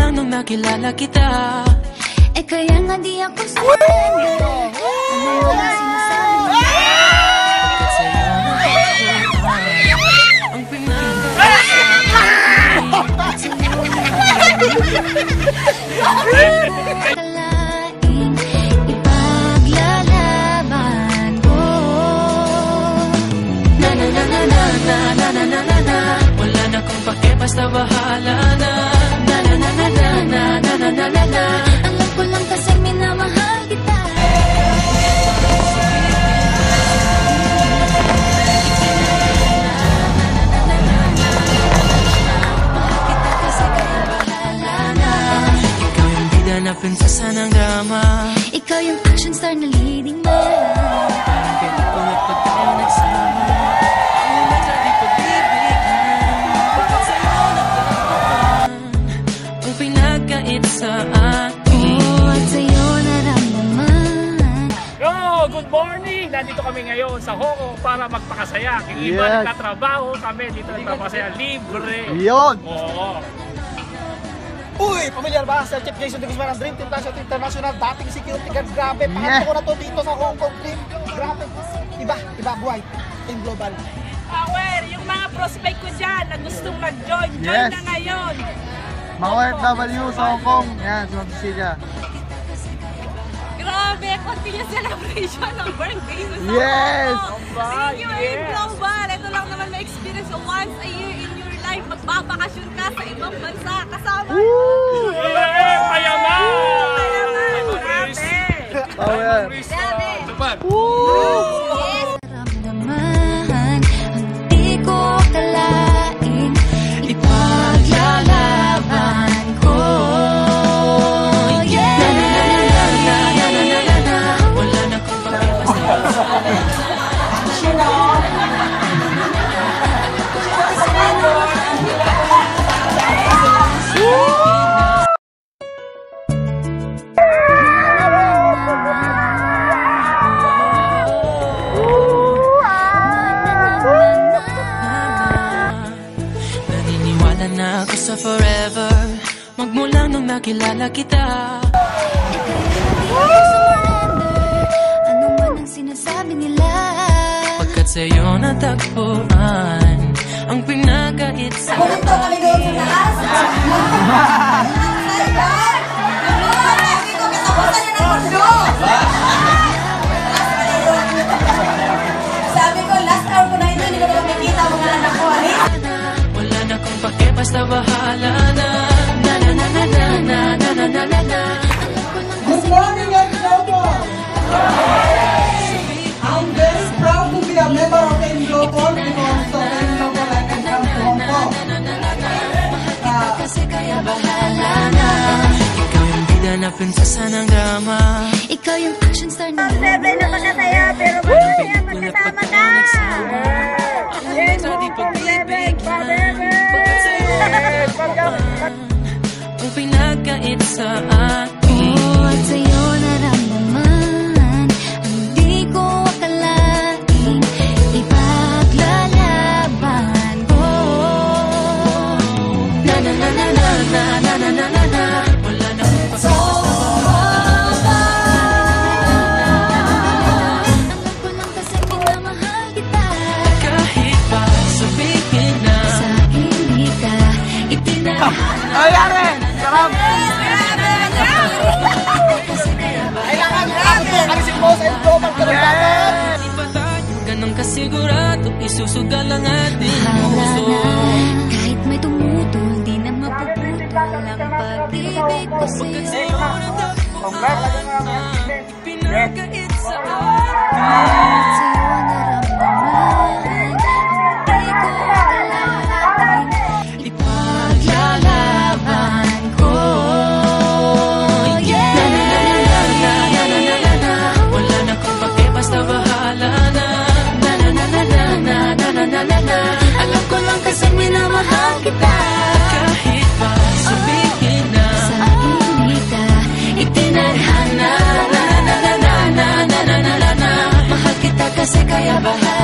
Magmula nung nakilala kita, eh kaya nga di ako surrender. Ano wala sinasabi mo? at sa'yo natagpuan ang Kalaing ipaglalaban ko. na na na na na na na na na na na. Wala na kung pake, basta bahala na. Na na na na na na na na na na na. Alam ko lang kasi minamahal kita. Ikaw yung bida na prinsesa ng drama, Ikaw yung action star na leading man. parang pelikula pag tayo nagsama. Ang medyo di pagbibigyan, bakit sa'yo natagpuan ang pinagkait sa atin? At sa'yo naramdaman. Yo, good morning! Nandito kami ngayon sa Hoko para magpakasaya. Kung iba Yes. nagtatrabaho, kami dito nagpapasaya. Libre! Yun! Oo. Uy, pamilyar ba? Sir Chief Jason de Guzman ang Dream Team National International, dating security guard, grabe. Yeah. Pangatlo ko na to dito sa Hong Kong Dream. Grabe. Iba buhay. Team Global. Power, yung mga prospect ko dyan na gustong mag-join, join Yes. na ngayon. Mga OFW sa Hong Kong. Yan, sa Sicilia. Grabe, continuous celebration ng birthday sa Yes! Thank you, Yes. Global. Ito lang naman may experience once a year in your life. Magbabakasyon ka sa ibang bansa kasama. Woo! Yeah! Payaman! Grabe. Power! Naramdaman ang di ko akalain ipaglalaban ko. Yeah! Wala na kung pake, basta naniniwala na ako sa forever, magmula nung nakilala kita. Ano man ang sinasabi nila, Pagkat sa'yo natagpuan ang pinagkait sa Sabi ko, last hour ko na ito, hindi ko na makikita mga anak ko. wala na kung pake, basta bahala na. Na na na na na na na na na na na. Good morning, everyone! I'm very proud to be a member of Team Global because so Team Global I can come to Hong Kong. Kasi kaya bahala na. Ikaw yung bida na prinsesa ng drama, ikaw yung action star na Siyempre na makasaya, pero masaya magkasama ka. ang medyo di pagbibigyan, bakit sa'yo natagpuan ang pinagkait sa atin? at sa'yo naramdaman ang di ko akalain ipaglalaban ko. Na na na na na na na na na na na. Wala na kung pake, basta Alam ko lang kasi minamahal kita. kahit pa sabihin na Sa akin di ka Ay, Aren! Sarap! Kailangan grabe. Alisin mo sa Global Kalagayan. Di ba tayo ganun kasigurado, isusugal ang ating Hala puso? na, kahit may tumutol, di na mapuputol ang pag-ibig ko Pagkat sa'yo. sa'yo natagpuan ipinagkait sa atin. At sa'yo naramdaman ang di ko akalain ipaglalaban ko. Yeah! Na na na na na na. Wala na kung pake, basta bahala na. Na na na na na na na na na na na. Alam ko lang kasi minamahal kita. Kahit pa sabihin na Sa akin di ka itinadhana. na na na na na na na na na. Mahal kita kasi kaya bahala.